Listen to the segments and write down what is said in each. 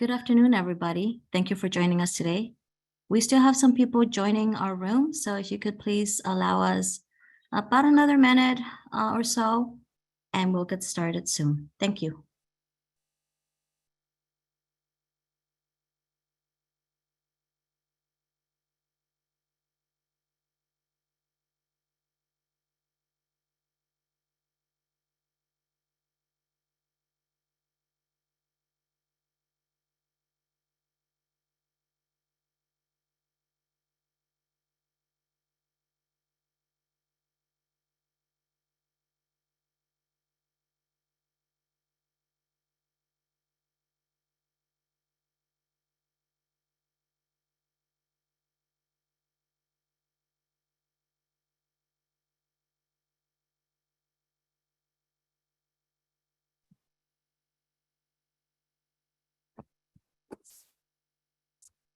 Good afternoon, everybody. Thank you for joining us today. We still have some people joining our room, so if you could please allow us about another minute or so, and we'll get started soon. Thank you.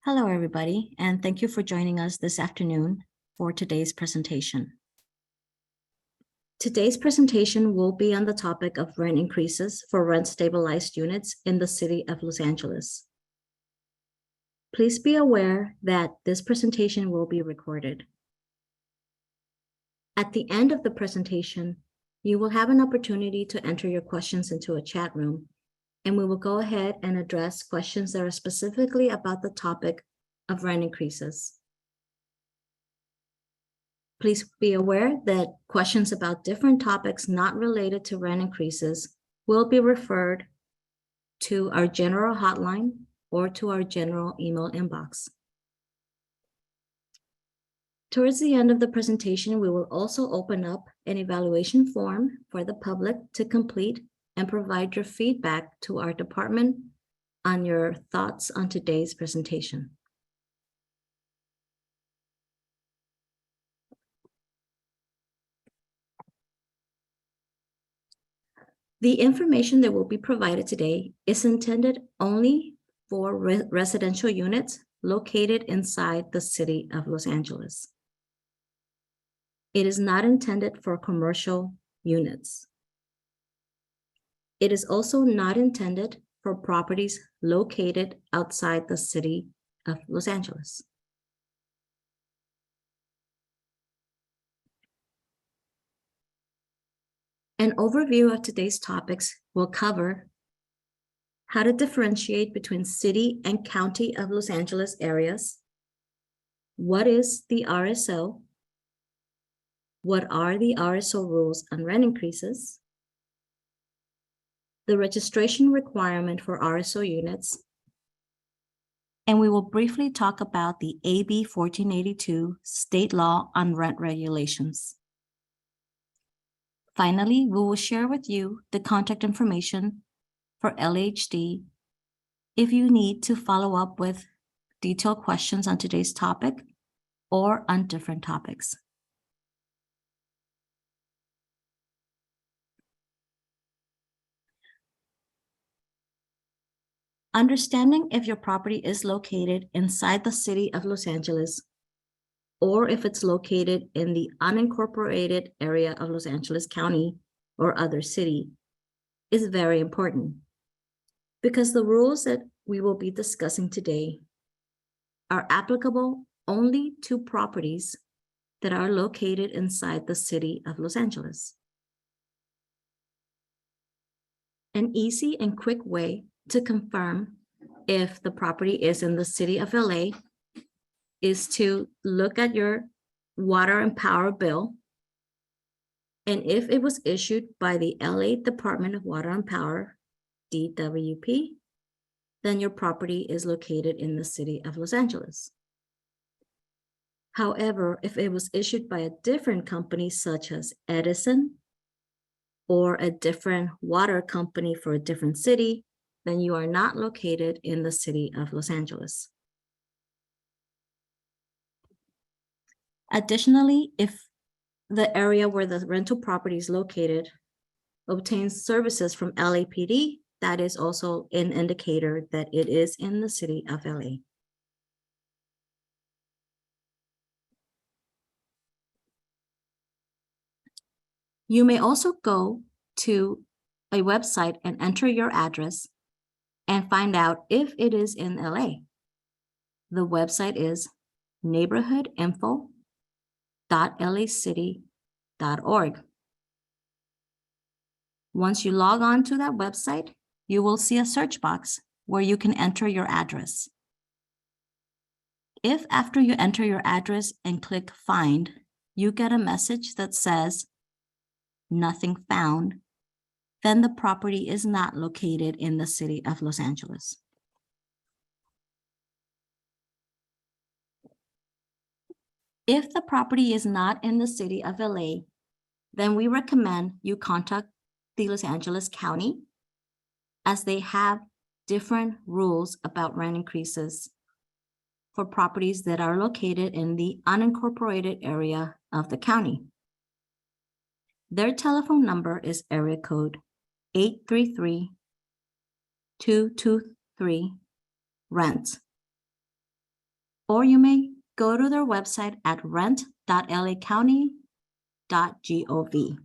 Hello, everybody, and thank you for joining us this afternoon for today's presentation. Today's presentation will be on the topic of rent increases for rent-stabilized units in the city of Los Angeles. Please be aware that this presentation will be recorded. At the end of the presentation, you will have an opportunity to enter your questions into a chat room, and we will go ahead and address questions that are specifically about the topic of rent increases. Please be aware that questions about different topics not related to rent increases will be referred to our general hotline or to our general email inbox. Towards the end of the presentation, we will also open up an evaluation form for the public to complete and provide your feedback to our department on your thoughts on today's presentation. The information that will be provided today is intended only for residential units located inside the city of Los Angeles. It is not intended for commercial units. It is also not intended for properties located outside the city of Los Angeles. An overview of today's topics will cover how to differentiate between city and county of Los Angeles areas, what is the RSO, what are the RSO rules on rent increases, the registration requirement for RSO units, and we will briefly talk about the AB 1482 state law on rent regulations. Finally, we will share with you the contact information for LHD if you need to follow up with detailed questions on today's topic or on different topics. Understanding if your property is located inside the city of Los Angeles or if it's located in the unincorporated area of Los Angeles County or other city is very important because the rules that we will be discussing today are applicable only to properties that are located inside the city of Los Angeles. An easy and quick way to confirm if the property is in the city of LA is to look at your water and power bill. And if it was issued by the LA Department of Water and Power, DWP, then your property is located in the city of Los Angeles. However, if it was issued by a different company such as Edison or a different water company for a different city, then you are not located in the city of Los Angeles. Additionally, if the area where the rental property is located obtains services from LAPD, that is also an indicator that it is in the city of LA. You may also go to a website and enter your address and find out if it is in LA. The website is neighborhoodinfo.lacity.org. Once you log on to that website, you will see a search box where you can enter your address. If after you enter your address and click Find, you get a message that says, "Nothing found," then the property is not located in the city of Los Angeles. If the property is not in the city of LA, then we recommend you contact the Los Angeles County, as they have different rules about rent increases for properties that are located in the unincorporated area of the county. Their telephone number is area code 833-223-RENT. Or you may go to their website at rent.lacounty.gov.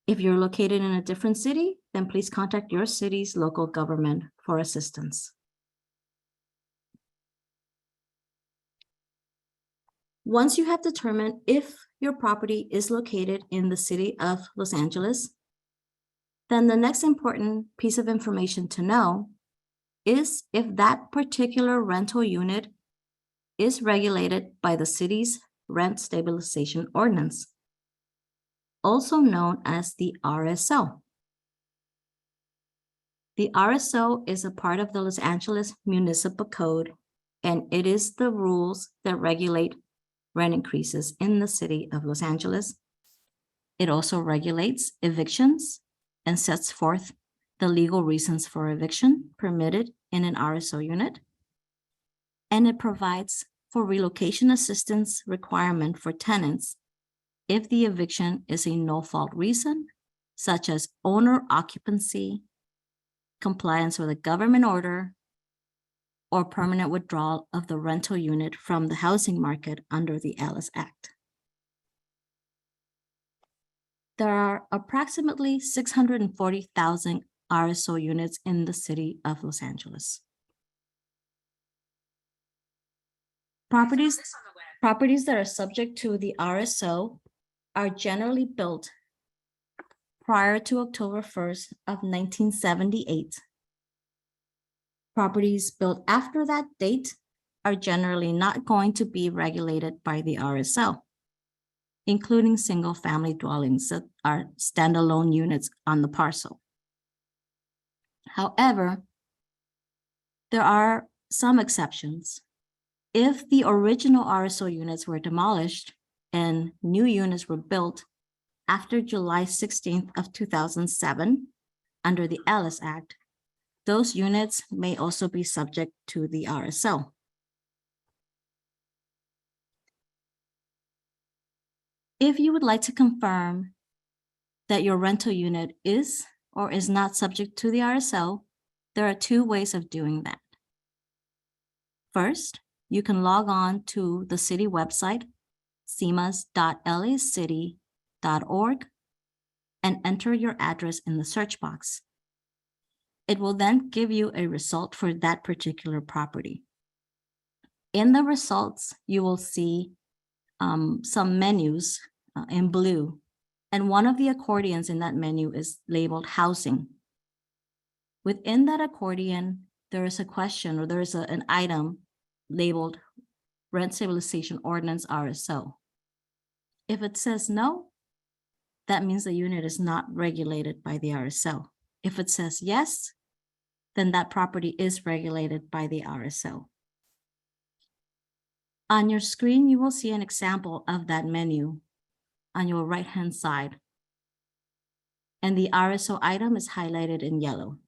If you're located in a different city, then please contact your city's local government for assistance. Once you have determined if your property is located in the city of Los Angeles, then the next important piece of information to know is if that particular rental unit is regulated by the city's rent stabilization ordinance, also known as the RSO. The RSO is a part of the Los Angeles Municipal Code, and it is the rules that regulate rent increases in the city of Los Angeles. It also regulates evictions and sets forth the legal reasons for eviction permitted in an RSO unit. And it provides for relocation assistance requirement for tenants if the eviction is a no-fault reason, such as owner occupancy, compliance with a government order, or permanent withdrawal of the rental unit from the housing market under the Alice Act. There are approximately 640,000 RSO units in the city of Los Angeles. Properties that are subject to the RSO are generally built prior to October 1st of 1978. Properties built after that date are generally not going to be regulated by the RSO, including single-family dwellings that are standalone units on the parcel. However, there are some exceptions. If the original RSO units were demolished and new units were built after July 16th of 2007 under the Alice Act, those units may also be subject to the RSO. If you would like to confirm that your rental unit is or is not subject to the RSO, there are two ways of doing that. First, you can log on to the city website, cimas.lacity.org, and enter your address in the search box. It will then give you a result for that particular property. In the results, you will see some menus in blue, and one of the accordions in that menu is labeled housing. Within that accordion, there is a question, or there is an item labeled Rent Stabilization Ordinance RSO. If it says no, that means the unit is not regulated by the RSO. If it says yes, then that property is regulated by the RSO. On your screen, you will see an example of that menu on your right-hand side, and the RSO item is highlighted in yellow.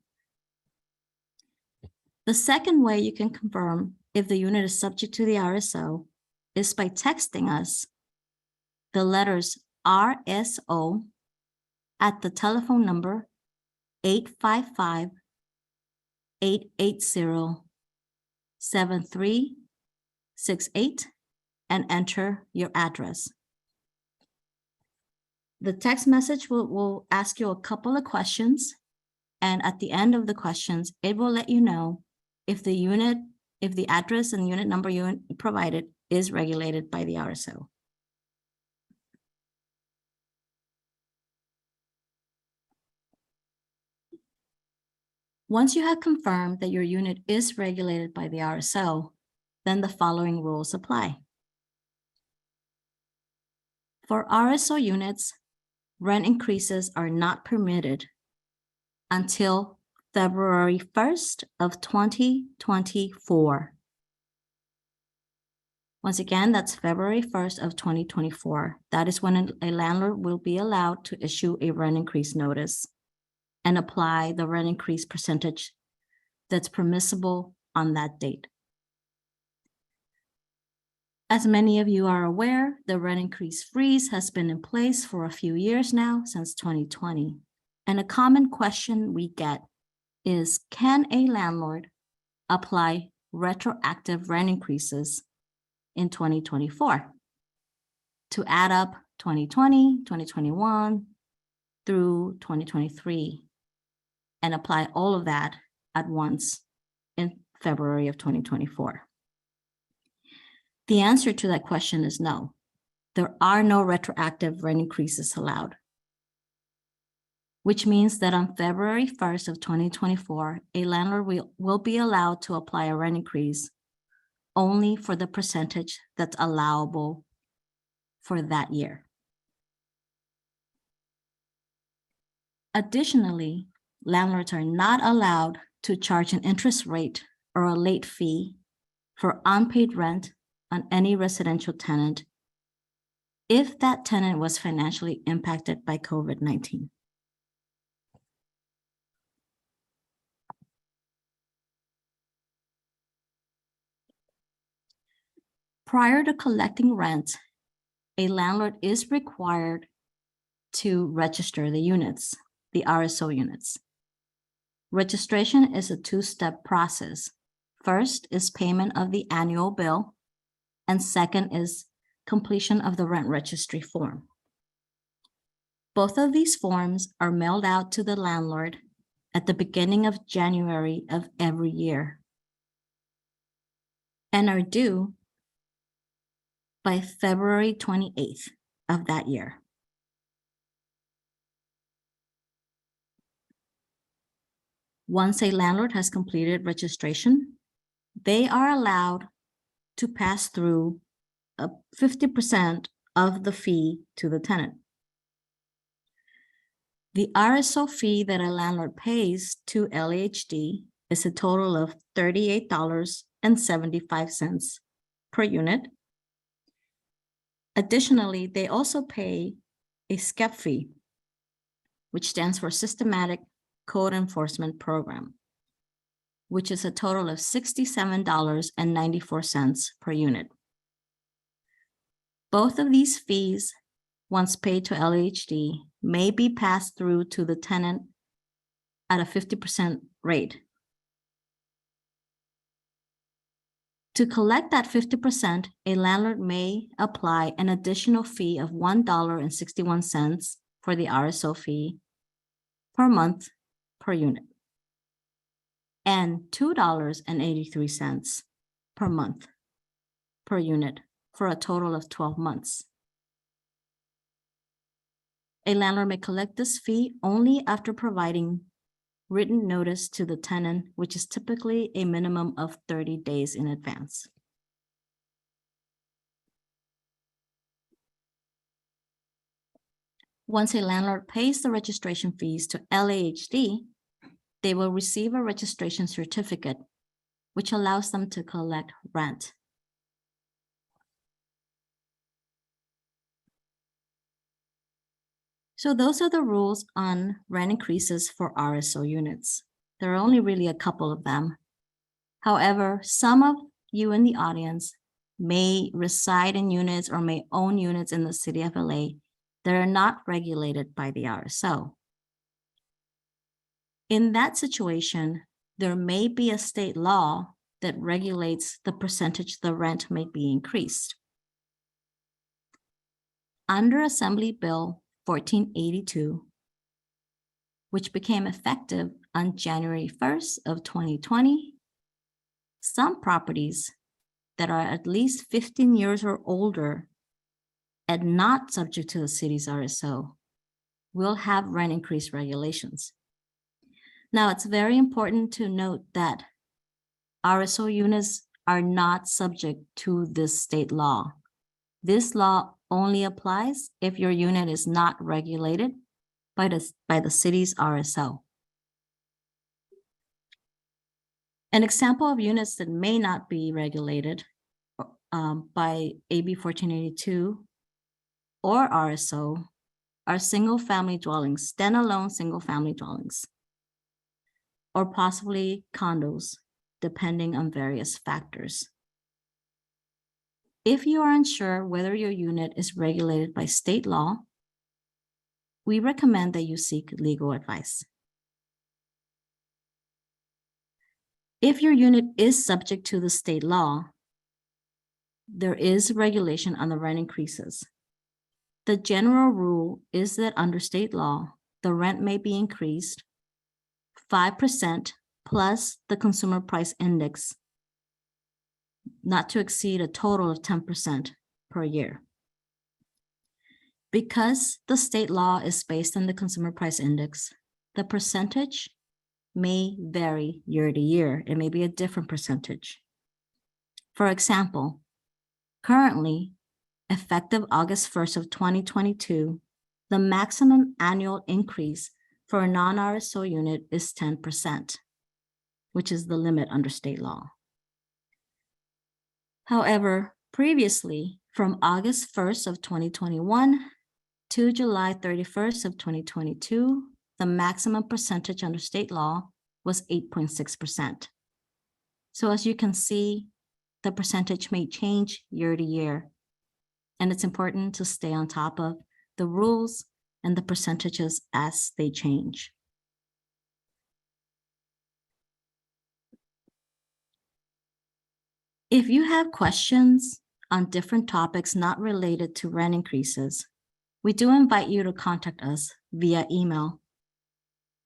The second way you can confirm if the unit is subject to the RSO is by texting us the letters RSO at the telephone number 855-880-7368 and enter your address. The text message will ask you a couple of questions, And at the end of the questions, it will let you know if the address and unit number you provided is regulated by the RSO. Once you have confirmed that your unit is regulated by the RSO, then the following rules apply. For RSO units, rent increases are not permitted until February 1st of 2024. Once again, that's February 1st of 2024. That is when a landlord will be allowed to issue a rent increase notice and apply the rent increase percentage that's permissible on that date. As many of you are aware, the rent increase freeze has been in place for a few years now, since 2020. And a common question we get is, can a landlord apply retroactive rent increases in 2024 to add up 2020, 2021 through 2023 and apply all of that at once in February of 2024? The answer to that question is no. There are no retroactive rent increases allowed, which means that on February 1st of 2024, a landlord will be allowed to apply a rent increase only for the percentage that's allowable for that year. Additionally, landlords are not allowed to charge an interest rate or a late fee for unpaid rent on any residential tenant if that tenant was financially impacted by COVID-19. Prior to collecting rent, a landlord is required to register the units, the RSO units. Registration is a two-step process. First is payment of the annual bill, and second is completion of the rent registry form. Both of these forms are mailed out to the landlord at the beginning of January of every year and are due by February 28th of that year. Once a landlord has completed registration, they are allowed to pass through 50% of the fee to the tenant. The RSO fee that a landlord pays to LAHD is a total of $38.75 per unit. Additionally, they also pay a SCEP fee, which stands for Systematic Code Enforcement Program, which is a total of $67.94 per unit. Both of these fees, once paid to LAHD, may be passed through to the tenant at a 50% rate. To collect that 50%, a landlord may apply an additional fee of $1.61 for the RSO fee per month per unit, and $2.83 per month per unit for a total of 12 months. A landlord may collect this fee only after providing written notice to the tenant, which is typically a minimum of 30 days in advance. Once a landlord pays the registration fees to LAHD, they will receive a registration certificate, which allows them to collect rent. So those are the rules on rent increases for RSO units. There are only really a couple of them. However, some of you in the audience may reside in units or may own units in the city of LA that are not regulated by the RSO. In that situation, there may be a state law that regulates the percentage the rent may be increased. Under Assembly Bill 1482, which became effective on January 1st of 2020, some properties that are at least 15 years or older and not subject to the city's RSO will have rent increase regulations. Now, it's very important to note that RSO units are not subject to this state law. This law only applies if your unit is not regulated by the city's RSO. An example of units that may not be regulated by AB 1482 or RSO are single-family dwellings, standalone single-family dwellings, or possibly condos, depending on various factors. If you are unsure whether your unit is regulated by state law, we recommend that you seek legal advice. If your unit is subject to the state law, there is regulation on the rent increases. The general rule is that under state law, the rent may be increased 5% plus the consumer price index, not to exceed a total of 10% per year. Because the state law is based on the consumer price index, the percentage may vary year to year. It may be a different percentage. For example, currently, effective August 1st of 2022, the maximum annual increase for a non-RSO unit is 10%, which is the limit under state law. However, previously, from August 1st of 2021 to July 31st of 2022, the maximum percentage under state law was 8.6%. So as you can see, the percentage may change year to year, and it's important to stay on top of the rules and the percentages as they change. If you have questions on different topics not related to rent increases, we do invite you to contact us via email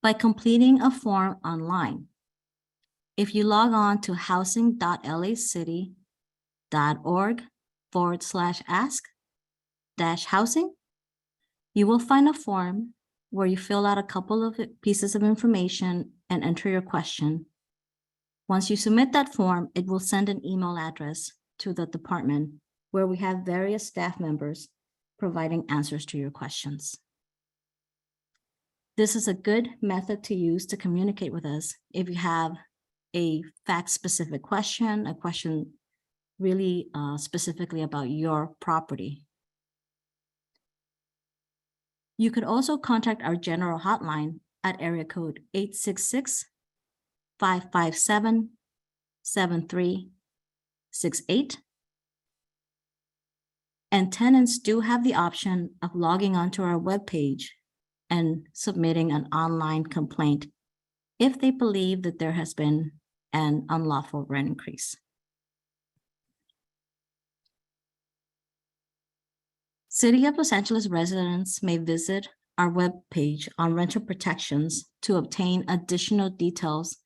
by completing a form online. If you log on to housing.lacity.org/ask-housing, you will find a form where you fill out a couple of pieces of information and enter your question. Once you submit that form, it will send an email address to the department where we have various staff members providing answers to your questions. This is a good method to use to communicate with us if you have a fact-specific question, a question really specifically about your property. You could also contact our general hotline at area code 866-557-7368. And tenants do have the option of logging onto our webpage and submitting an online complaint if they believe that there has been an unlawful rent increase. City of Los Angeles residents may visit our webpage on rental protections to obtain additional details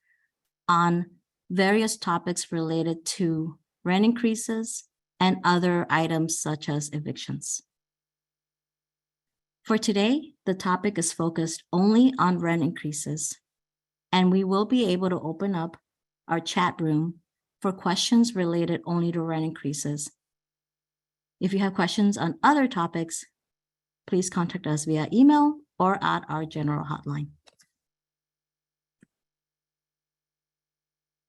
on various topics related to rent increases and other items such as evictions. For today, the topic is focused only on rent increases, and we will be able to open up our chat room for questions related only to rent increases. If you have questions on other topics, please contact us via email or at our general hotline.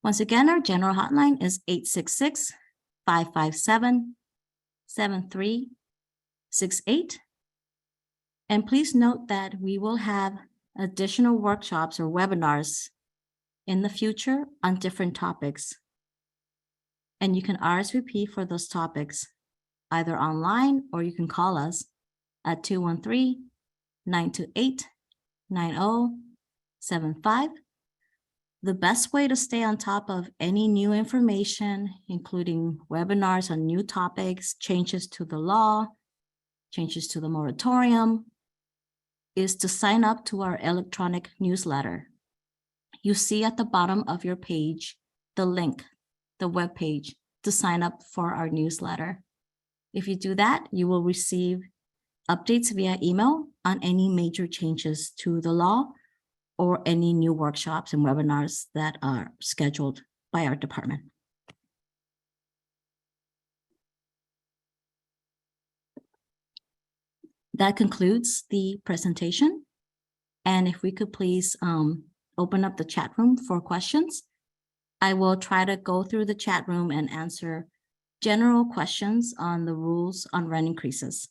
Once again, our general hotline is 866-557-7368. And please note that we will have additional workshops or webinars in the future on different topics. And you can RSVP for those topics either online or you can call us at 213-928-9075. The best way to stay on top of any new information, including webinars on new topics, changes to the law, changes to the moratorium, is to sign up to our electronic newsletter. You see at the bottom of your page, the link, the web page to sign up for our newsletter. If you do that, you will receive updates via email on any major changes to the law or any new workshops and webinars that are scheduled by our department. That concludes the presentation. And if we could please open up the chat room for questions. I will try to go through the chat room and answer general questions on the rules on rent increases.